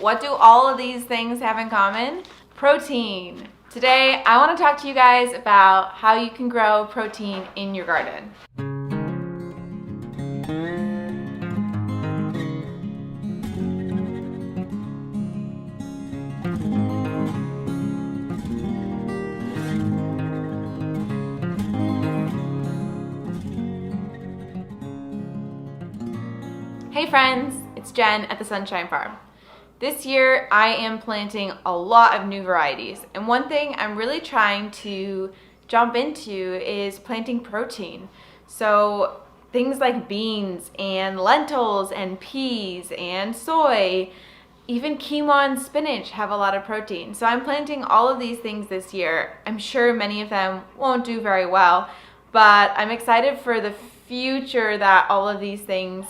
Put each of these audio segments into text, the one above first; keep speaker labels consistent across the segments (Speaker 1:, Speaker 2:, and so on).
Speaker 1: What do all of these things have in common? Protein. Today, I want to talk to you guys about how you can grow protein in your garden. Hey friends, it's Jen at the Sunshine Farm. This year I am planting a lot of new varieties, and one thing I'm really trying to jump into is planting protein. So things like beans and lentils and peas and soy, even quinoa and spinach have a lot of protein. So I'm planting all of these things this year. I'm sure many of them won't do very well, but I'm excited for the future that all of these things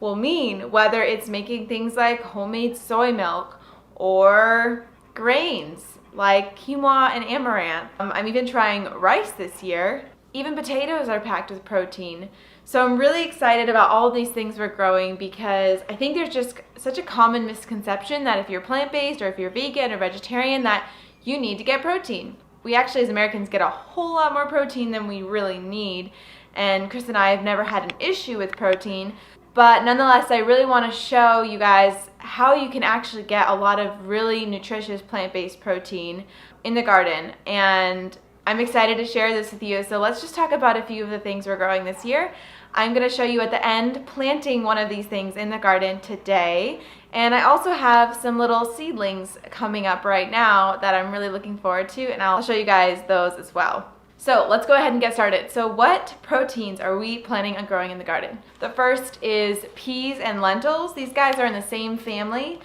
Speaker 1: will mean, whether it's making things like homemade soy milk or grains like quinoa and amaranth. I'm even trying rice this year. Even potatoes are packed with protein. So I'm really excited about all of these things we're growing because I think there's just such a common misconception that if you're plant-based or if you're vegan or vegetarian that you need to get protein. We actually as Americans get a whole lot more protein than we really need, and Chris and I have never had an issue with protein. But nonetheless, I really want to show you guys how you can actually get a lot of really nutritious plant-based protein in the garden. And I'm excited to share this with you. So let's just talk about a few of the things we're growing this year. I'm going to show you at the end planting one of these things in the garden today. And I also have some little seedlings coming up right now that I'm really looking forward to, and I'll show you guys those as well. So let's go ahead and get started. So what proteins are we planning on growing in the garden? The first is peas and lentils. These guys are in the same family.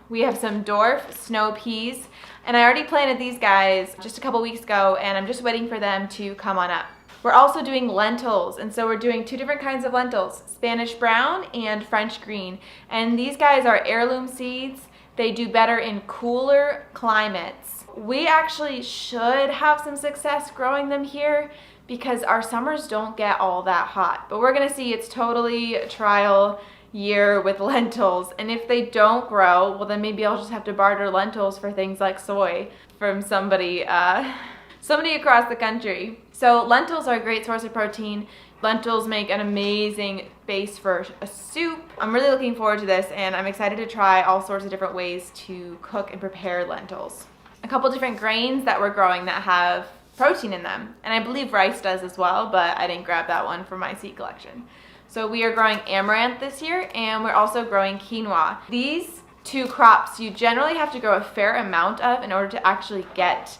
Speaker 1: We have some dwarf snow peas, and I already planted these guys just a couple weeks ago, and I'm just waiting for them to come on up. We're also doing lentils, and so we're doing two different kinds of lentils, Spanish brown and French green. And these guys are heirloom seeds. They do better in cooler climates. We actually should have some success growing them here because our summers don't get all that hot. But we're gonna see. It's totally a trial year with lentils. And if they don't grow, well then maybe I'll just have to barter lentils for things like soy from somebody across the country. So lentils are a great source of protein. Lentils make an amazing base for a soup. I'm really looking forward to this, and I'm excited to try all sorts of different ways to cook and prepare lentils. A couple different grains that we're growing that have protein in them, and I believe rice does as well, but I didn't grab that one for my seed collection. So we are growing amaranth this year, and we're also growing quinoa. These two crops you generally have to grow a fair amount of in order to actually get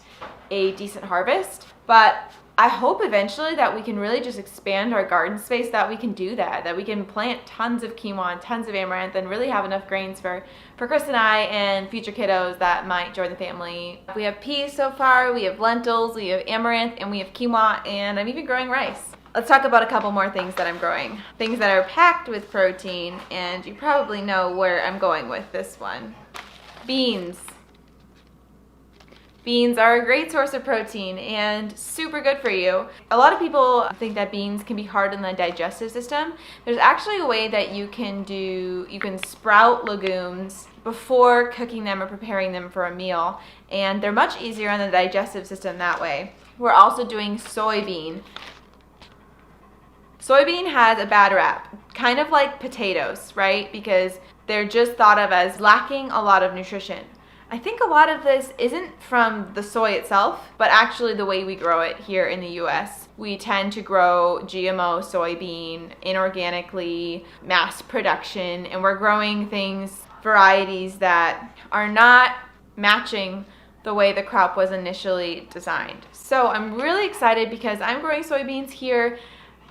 Speaker 1: a decent harvest, but I hope eventually that we can really just expand our garden space, that we can do that we can plant tons of quinoa and tons of amaranth and really have enough grains for Chris and I and future kiddos that might join the family. We have peas so far, we have lentils, we have amaranth, and we have quinoa, and I'm even growing rice. Let's talk about a couple more things that I'm growing. Things that are packed with protein, and you probably know where I'm going with this one. Beans. Beans are a great source of protein and super good for you. A lot of people think that beans can be hard on the digestive system. There's actually a way that you can sprout legumes before cooking them or preparing them for a meal, and they're much easier on the digestive system that way. We're also doing soybean. Soybean has a bad rap, kind of like potatoes, right? Because they're just thought of as lacking a lot of nutrition. I think a lot of this isn't from the soy itself, but actually the way we grow it here in the US. We tend to grow GMO soybean inorganically, mass production, and we're growing varieties that are not matching the way the crop was initially designed. So I'm really excited because I'm growing soybeans here,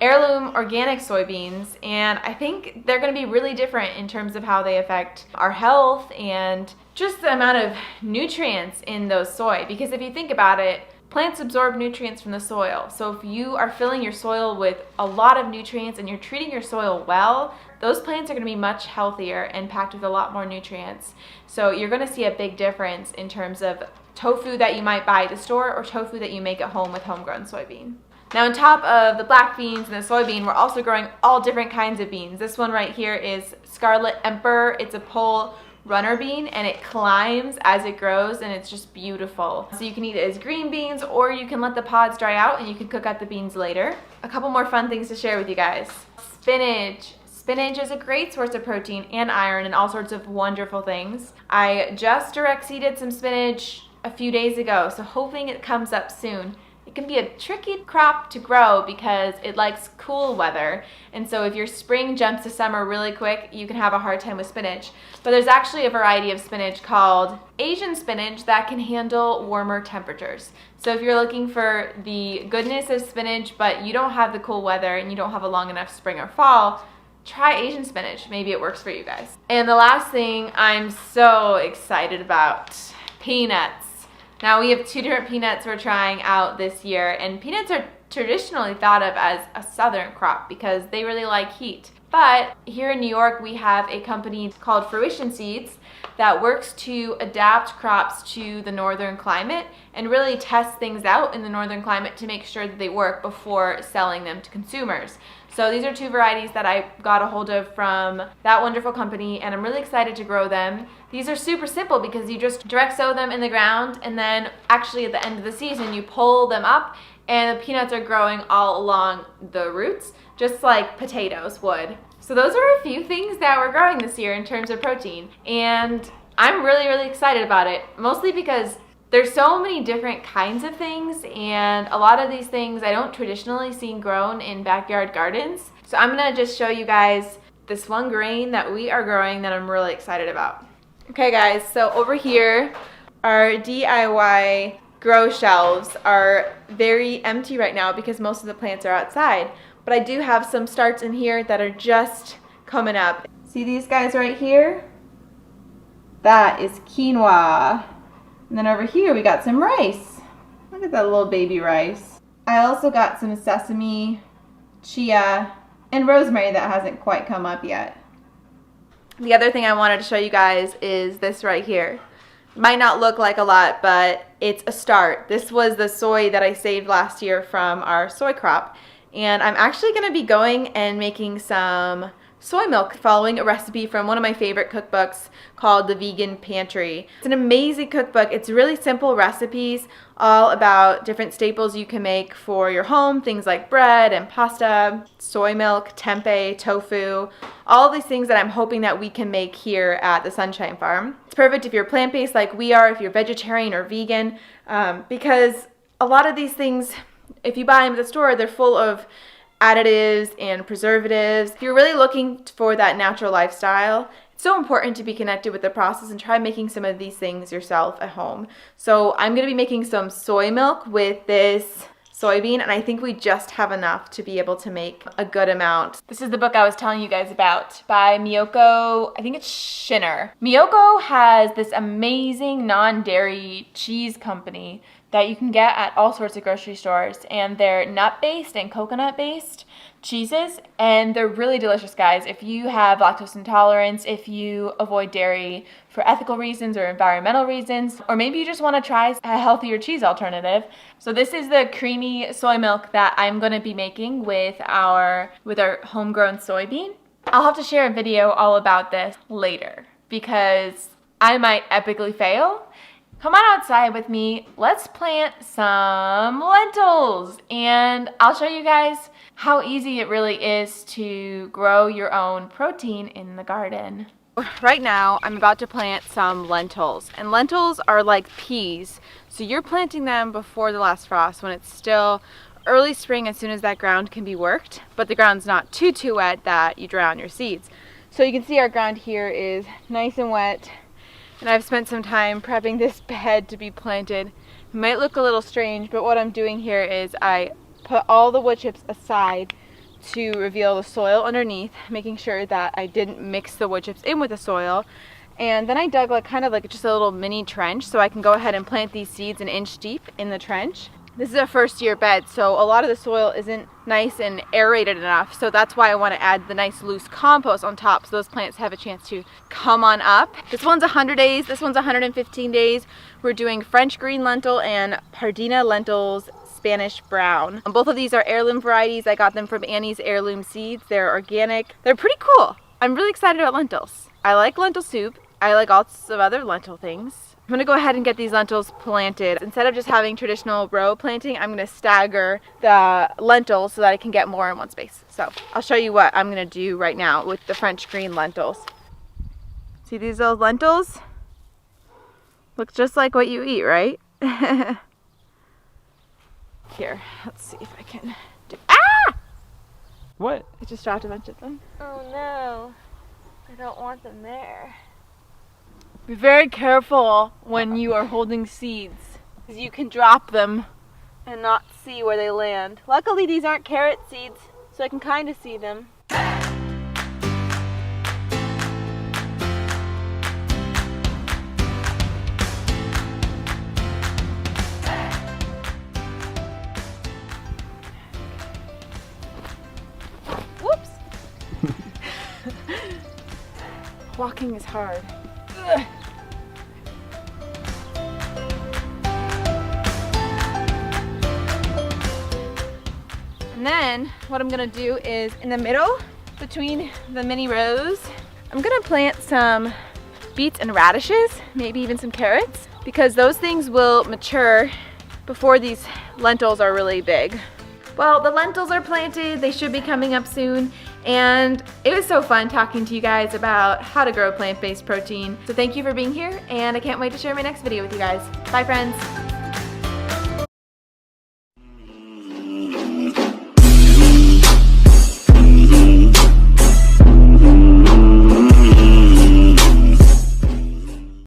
Speaker 1: heirloom organic soybeans, and I think they're going to be really different in terms of how they affect our health and just the amount of nutrients in those soy. Because if you think about it, plants absorb nutrients from the soil. So if you are filling your soil with a lot of nutrients and you're treating your soil well, those plants are going to be much healthier and packed with a lot more nutrients. So you're going to see a big difference in terms of tofu that you might buy at the store or tofu that you make at home with homegrown soybean. Now on top of the black beans and the soybean, we're also growing all different kinds of beans. This one right here is Scarlet Emperor. It's a pole runner bean, and it climbs as it grows, and it's just beautiful. So you can eat it as green beans, or you can let the pods dry out and you can cook out the beans later. A couple more fun things to share with you guys. Spinach. Spinach is a great source of protein and iron and all sorts of wonderful things. I just direct seeded some spinach a few days ago, so hoping it comes up soon. It can be a tricky crop to grow because it likes cool weather, and so if your spring jumps to summer really quick, you can have a hard time with spinach. But there's actually a variety of spinach called Asian spinach that can handle warmer temperatures. So if you're looking for the goodness of spinach but you don't have the cool weather and you don't have a long enough spring or fall, try Asian spinach. Maybe it works for you guys. And the last thing I'm so excited about, peanuts. Now we have 2 different peanuts we're trying out this year, and peanuts are traditionally thought of as a southern crop because they really like heat. But here in New York, we have a company called Fruition Seeds that works to adapt crops to the northern climate and really test things out in the northern climate to make sure that they work before selling them to consumers. So these are 2 varieties that I got a hold of from that wonderful company, and I'm really excited to grow them. These are super simple because you just direct sow them in the ground, and then actually at the end of the season you pull them up and the peanuts are growing all along the roots, just like potatoes would. So those are a few things that we're growing this year in terms of protein, and I'm really excited about it, mostly because there's so many different kinds of things, and a lot of these things I don't traditionally see grown in backyard gardens. So I'm gonna just show you guys this one grain that we are growing that I'm really excited about. Okay guys, so over here, our DIY grow shelves are very empty right now because most of the plants are outside. But I do have some starts in here that are just coming up. See these guys right here? That is quinoa. And then over here we got some rice. Look at that little baby rice. I also got some sesame, chia, and rosemary that hasn't quite come up yet. The other thing I wanted to show you guys is this right here. Might not look like a lot, but it's a start. This was the soy that I saved last year from our soy crop. And I'm actually going to be going and making some soy milk following a recipe from one of my favorite cookbooks called The Vegan Pantry. It's an amazing cookbook. It's really simple recipes all about different staples you can make for your home, things like bread and pasta, soy milk, tempeh, tofu, all of these things that I'm hoping that we can make here at the Sunshine Farm. It's perfect if you're plant-based like we are, if you're vegetarian or vegan, because a lot of these things, if you buy them at the store, they're full of additives and preservatives. If you're really looking for that natural lifestyle, it's so important to be connected with the process and try making some of these things yourself at home. So I'm going to be making some soy milk with this soybean, and I think we just have enough to be able to make a good amount. This is the book I was telling you guys about by Miyoko, I think it's Shinner. Miyoko has this amazing non-dairy cheese company that you can get at all sorts of grocery stores, and they're nut-based and coconut-based cheeses, and they're really delicious, guys. If you have lactose intolerance, if you avoid dairy for ethical reasons or environmental reasons, or maybe you just want to try a healthier cheese alternative. So this is the creamy soy milk that I'm going to be making with our homegrown soybean. I'll have to share a video all about this later because I might epically fail. Come on outside with me. Let's plant some lentils, and I'll show you guys how easy it really is to grow your own protein in the garden. Right now, I'm about to plant some lentils, and lentils are like peas. So you're planting them before the last frost when it's still early spring, as soon as that ground can be worked, but the ground's not too wet that you drown your seeds. So you can see our ground here is nice and wet. And I've spent some time prepping this bed to be planted. It might look a little strange, but what I'm doing here is I put all the wood chips aside to reveal the soil underneath, making sure that I didn't mix the wood chips in with the soil. And then I dug kind of like just a little mini trench so I can go ahead and plant these seeds an inch deep in the trench. This is a first-year bed, so a lot of the soil isn't nice and aerated enough, so that's why I want to add the nice loose compost on top so those plants have a chance to come on up. This one's 100 days, this one's 115 days. We're doing French green lentil and Pardina lentils Spanish brown. Both of these are heirloom varieties. I got them from Annie's Heirloom Seeds. They're organic. They're pretty cool. I'm really excited about lentils. I like lentil soup. I like lots of other lentil things. I'm gonna go ahead and get these lentils planted. Instead of just having traditional row planting, I'm gonna stagger the lentils so that I can get more in one space. So I'll show you what I'm gonna do right now with the French green lentils. See these little lentils? Looks just like what you eat, right? Here, let's see if I can do. Ah!
Speaker 2: What?
Speaker 1: I just dropped a bunch of them.
Speaker 3: Oh no, I don't want them there.
Speaker 1: Be very careful when you are holding seeds, because you can drop them and not see where they land. Luckily these aren't carrot seeds, so I can kind of see them. Whoops! Walking is hard. Ugh. And then what I'm gonna do is in the middle between the mini rows, I'm gonna plant some beets and radishes, maybe even some carrots, because those things will mature before these lentils are really big. Well, the lentils are planted, they should be coming up soon, and it was so fun talking to you guys about how to grow plant-based protein. So thank you for being here, and I can't wait to share my next video with you guys. Bye, friends.